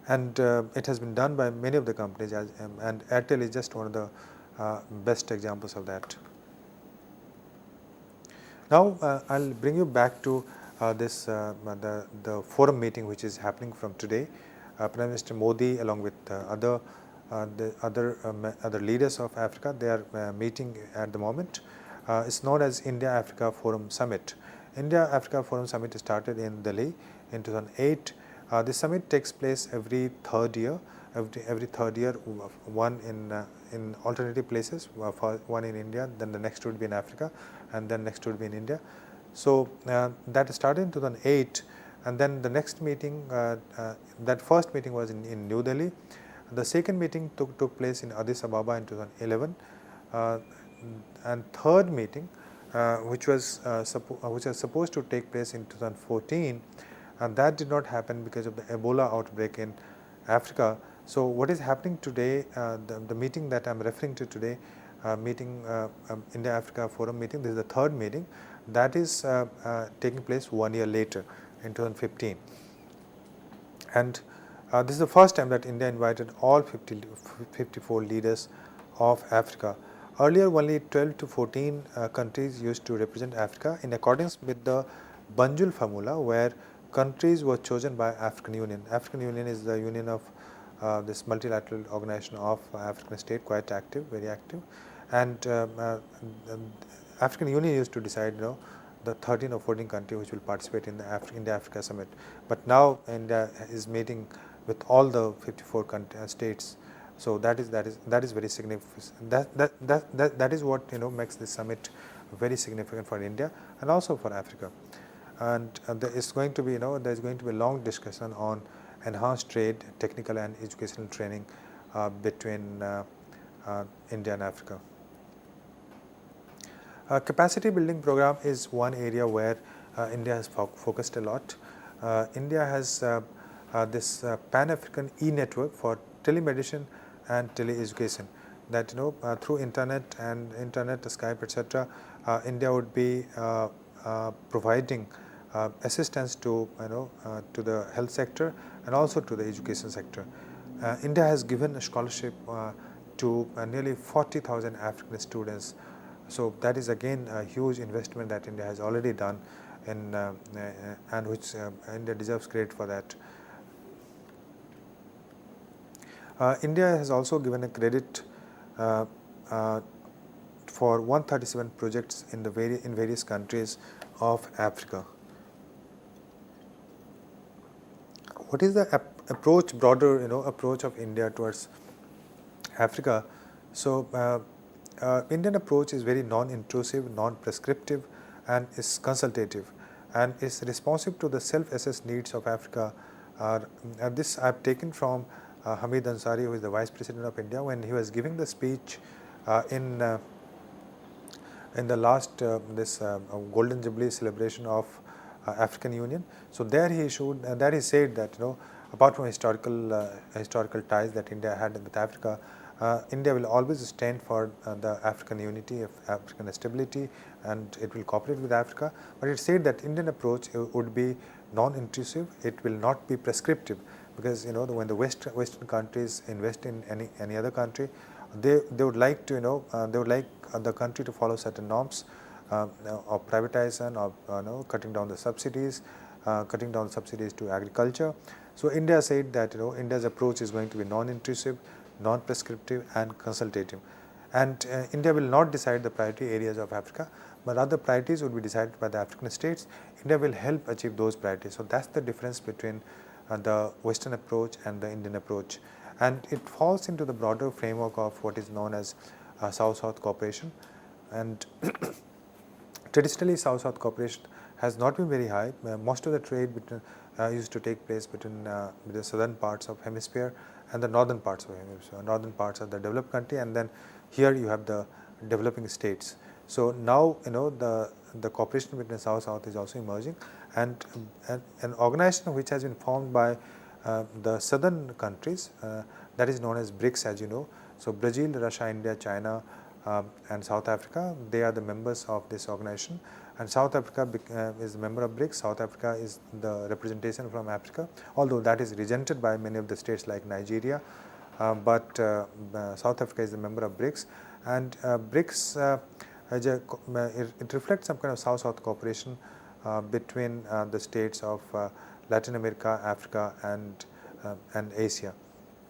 Speaker 2: and it has been done by many of the companies, and Airtel is just one of the best examples of that. Now I'll bring you back to the forum meeting which is happening from today. Prime Minister Modi, along with other leaders of Africa, they are meeting at the moment. It's known as India-Africa Forum Summit. India-Africa Forum Summit started in Delhi in 2008. This summit takes place every third year. One in alternative places. One in India, then the next would be in Africa, and then next would be in India. So that started in 2008, and then the next meeting, that first meeting was in New Delhi. The second meeting took place in Addis Ababa in 2011, and third meeting, which was supposed to take place in 2014, and that did not happen because of the Ebola outbreak in Africa. So what is happening today, the meeting that I am referring to today, India-Africa Forum meeting, this is the third meeting, that is taking place 1 year later in 2015. And this is the first time that India invited all 54 leaders of Africa. Earlier, only 12 to 14 countries used to represent Africa in accordance with the Banjul formula, where countries were chosen by African Union. African Union is the union of this multilateral organization of African state, quite active, very active. And African Union used to decide, the 13 or 14 countries which will participate in the India-Africa Summit. But now India is meeting with all the 54 states. So that is very significant. That is what makes this summit very significant for India and also for Africa. And there is going to be a long discussion on enhanced trade, technical and educational training between India and Africa. Capacity building program is one area where India has focused a lot. India has this Pan-African e-network for telemedicine and tele-education, that through internet, Skype, etc. India would be providing assistance to the health sector and also to the education sector. India has given a scholarship to nearly 40,000 African students. So that is again a huge investment that India has already done, and which India deserves credit for that. India has also given a credit for 137 projects in various countries of Africa. What is the approach, broader approach of India towards Africa? So Indian approach is very non-intrusive, non-prescriptive, and is consultative, and is responsive to the self-assessed needs of Africa. This I have taken from Hamid Ansari, who is the Vice President of India, when he was giving the speech in the last Golden Jubilee celebration of African Union. So there he said that apart from historical ties that India had with Africa, India will always stand for the African unity, of African stability, and it will cooperate with Africa. But it said that Indian approach would be non-intrusive. It will not be prescriptive, because when the Western countries invest in any other country, they would like to they would like the country to follow certain norms of privatization, of cutting down the subsidies, to agriculture. So India said that India's approach is going to be non-intrusive, non-prescriptive, and consultative. And India will not decide the priority areas of Africa, but other priorities would be decided by the African states. India will help achieve those priorities. So that's the difference between the Western approach and the Indian approach. And it falls into the broader framework of what is known as South-South cooperation. And traditionally, South-South cooperation has not been very high. Most of the trade used to take place between the southern parts of hemisphere and the northern parts of hemisphere. Northern parts are the developed country, and then here you have the developing states. So now the cooperation between South-South is also emerging, and an organization which has been formed by the southern countries, that is known as BRICS, as you know. So Brazil, Russia, India, China, and South Africa, they are the members of this organization, and South Africa is a member of BRICS. South Africa is the representation from Africa, although that is resented by many of the states like Nigeria, but South Africa is a member of BRICS, and BRICS it reflects some kind of South-South cooperation between the states of Latin America, Africa, and Asia,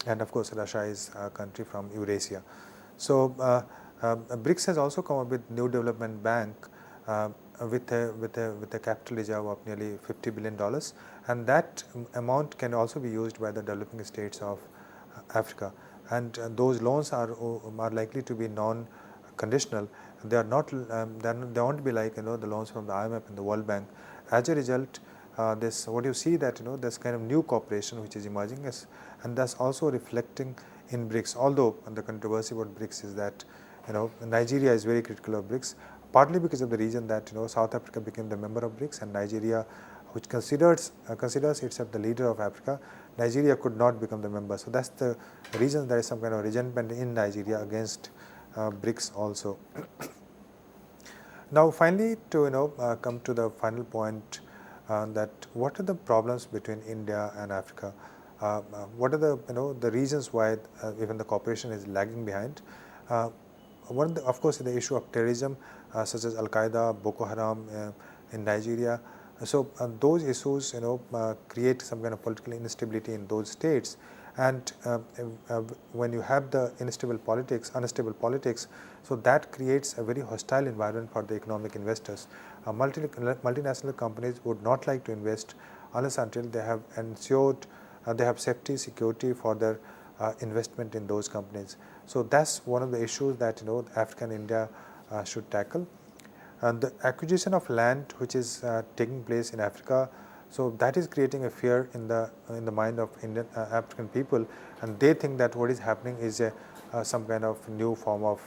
Speaker 2: and of course Russia is a country from Eurasia. So BRICS has also come up with New Development Bank with a capital reserve of nearly $50 billion, and that amount can also be used by the developing states of Africa. And those loans are likely to be non-conditional. They are not. They won't be like the loans from the IMF and the World Bank. As a result, what you see that there's kind of new cooperation which is emerging, and that's also reflecting in BRICS. Although the controversy about BRICS is that Nigeria is very critical of BRICS, partly because of the reason that South Africa became the member of BRICS, and Nigeria, which considers itself the leader of Africa, Nigeria could not become the member. So that's the reason there is some kind of resentment in Nigeria against BRICS also. Now finally, to come to the final point, that what are the problems between India and Africa? What are the reasons why even the cooperation is lagging behind? One, of course, is the issue of terrorism, such as Al Qaeda, Boko Haram in Nigeria. So those issues create some kind of political instability in those states, and when you have the unstable politics, so that creates a very hostile environment for the economic investors. Multinational companies would not like to invest unless until they have ensured they have safety, security for their investment in those companies. So that's one of the issues that Africa and India should tackle. And the acquisition of land which is taking place in Africa, so that is creating a fear in the mind of African people, and they think that what is happening is some kind of new form of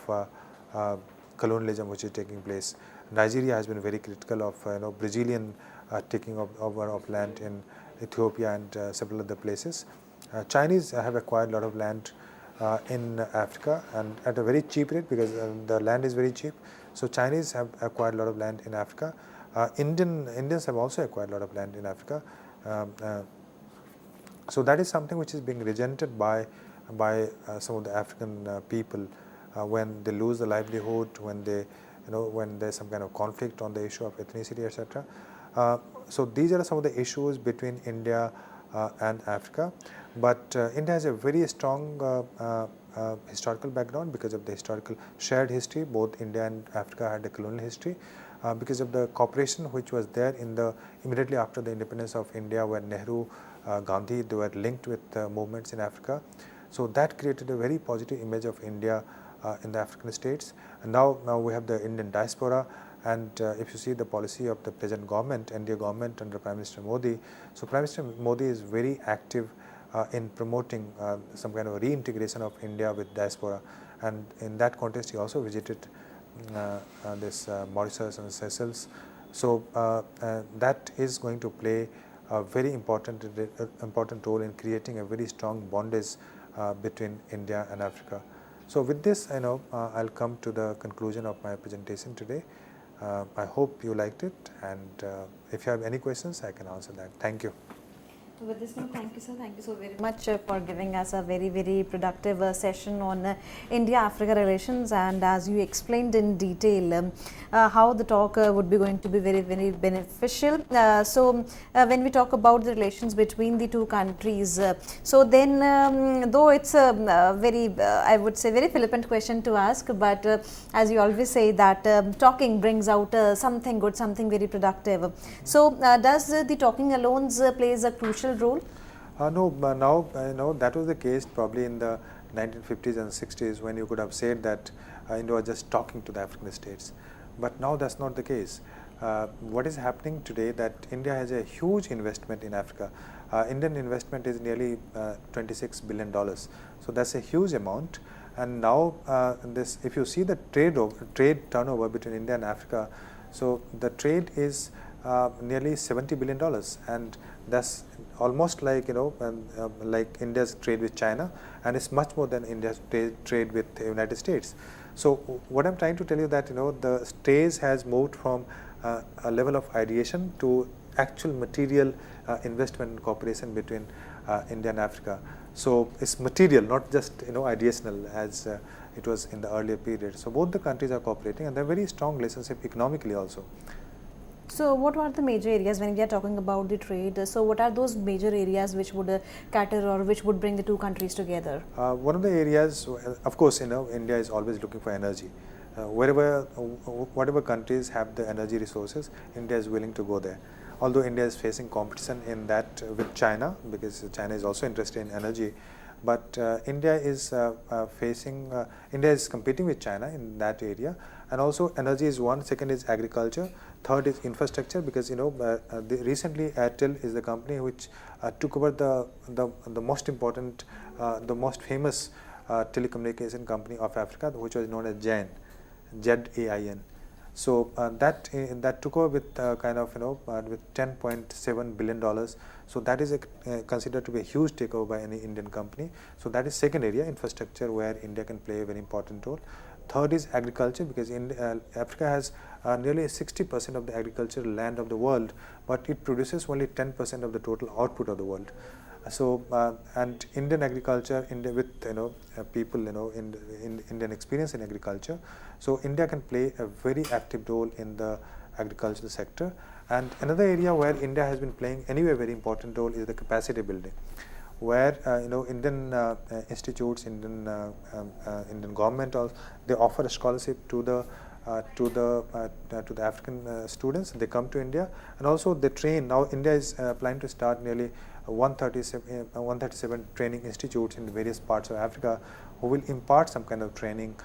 Speaker 2: colonialism which is taking place. Nigeria has been very critical of Brazilian taking over of land in Ethiopia and several other places. Chinese have acquired a lot of land in Africa, and at a very cheap rate, because the land is very cheap. So Chinese have acquired a lot of land in Africa. Indians have also acquired a lot of land in Africa. So that is something which is being resented by some of the African people when they lose the livelihood, when there's some kind of conflict on the issue of ethnicity, etc. So these are some of the issues between India and Africa. But India has a very strong historical background, because of the historical shared history. Both India and Africa had a colonial history. Because of the cooperation which was there in the immediately after the independence of India, where Nehru, Gandhi, they were linked with movements in Africa. So that created a very positive image of India in the African states. And now we have the Indian diaspora. And if you see the policy of the present government, NDA government under Prime Minister Modi, so Prime Minister Modi is very active in promoting some kind of reintegration of India with diaspora. And in that context, he also visited this Mauritius and Seychelles. So that is going to play a very important role in creating a very strong bondage between India and Africa. So with this, I'll come to the conclusion of my presentation today. I hope you liked it, and if you have any questions, I can answer that. Thank you.
Speaker 1: With this note, thank you, sir. Thank you so very much for giving us a very, very productive session on India-Africa relations, and as you explained in detail how the talk would be going to be very, very beneficial. So when we talk about the relations between the two countries, so then though it's a very, I would say, very flippant question to ask, but as you always say that talking brings out something good, something very productive. So does the talking alone plays a crucial role?
Speaker 2: No, now that was the case probably in the 1950s and 60s, when you could have said that India was just talking to the African states. But now that's not the case. What is happening today, that India has a huge investment in Africa. Indian investment is nearly $26 billion. So that's a huge amount. And now this, if you see the trade turnover between India and Africa, so the trade is nearly $70 billion, and that's almost like like India's trade with China, and it's much more than India's trade with the United States. So what I'm trying to tell you that the stage has moved from a level of ideation to actual material investment and cooperation between India and Africa. So it's material, not just ideational as it was in the earlier period. So both the countries are cooperating, and they have very strong relationship economically also.
Speaker 1: So what are the major areas when we are talking about the trade? So what are those major areas which would cater or which would bring the two countries together?
Speaker 2: One of the areas, of course, India is always looking for energy. Whatever countries have the energy resources, India is willing to go there. Although India is facing competition in that with China, because China is also interested in energy, but India is competing with China in that area. And also energy is one, second is agriculture, third is infrastructure, because recently Airtel is the company which took over the most important, the most famous telecommunication company of Africa, which was known as JAIN, Z-A-I-N. So that took over with with $10.7 billion. So that is considered to be a huge takeover by any Indian company. So that is second area, infrastructure, where India can play a very important role. Third is agriculture, because Africa has nearly 60% of the agricultural land of the world, but it produces only 10% of the total output of the world. So and Indian agriculture, India with people in Indian experience in agriculture, so India can play a very active role in the agricultural sector. And another area where India has been playing anyway very important role is the capacity building, where Indian institutes, Indian government, they offer a scholarship to the African students. They come to India, and also they train. Now India is planning to start nearly 137 training institutes in various parts of Africa, who will impart some kind of training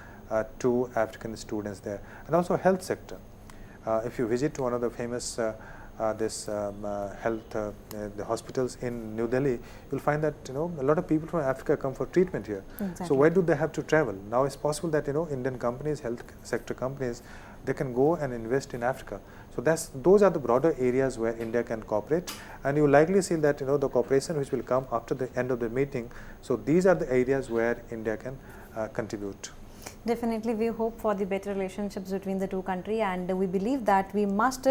Speaker 2: to African students there. And also health sector. If you visit one of the famous health the hospitals in New Delhi, you'll find that a lot of people from Africa come for treatment here.
Speaker 1: Exactly.
Speaker 2: So why do they have to travel? Now it's possible that Indian companies, health sector companies, they can go and invest in Africa. So those are the broader areas where India can cooperate, and you likely see that the cooperation which will come after the end of the meeting. So these are the areas where India can contribute.
Speaker 1: Definitely, we hope for the better relationships between the two countries, and we believe that we must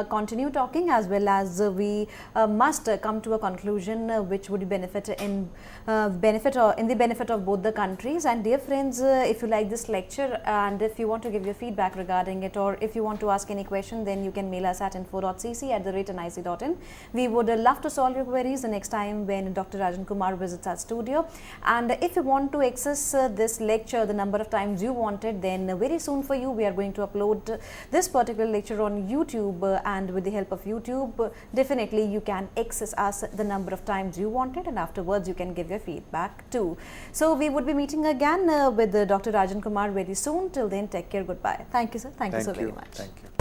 Speaker 1: continue talking, as well as we must come to a conclusion which would benefit in the benefit of both the countries. And dear friends, if you like this lecture and if you want to give your feedback regarding it, or if you want to ask any question, then you can mail us at info.cc@nic.in. We would love to solve your queries the next time when Dr. Rajan Kumar visits our studio. And if you want to access this lecture the number of times you wanted, then very soon for you we are going to upload this particular lecture on YouTube, and with the help of YouTube, definitely you can access us the number of times you wanted, and afterwards you can give your feedback too. So we would be meeting again with Dr. Rajan Kumar very soon. Till then, take care. Goodbye. Thank you, sir. Thank you so very much.
Speaker 2: Thank you.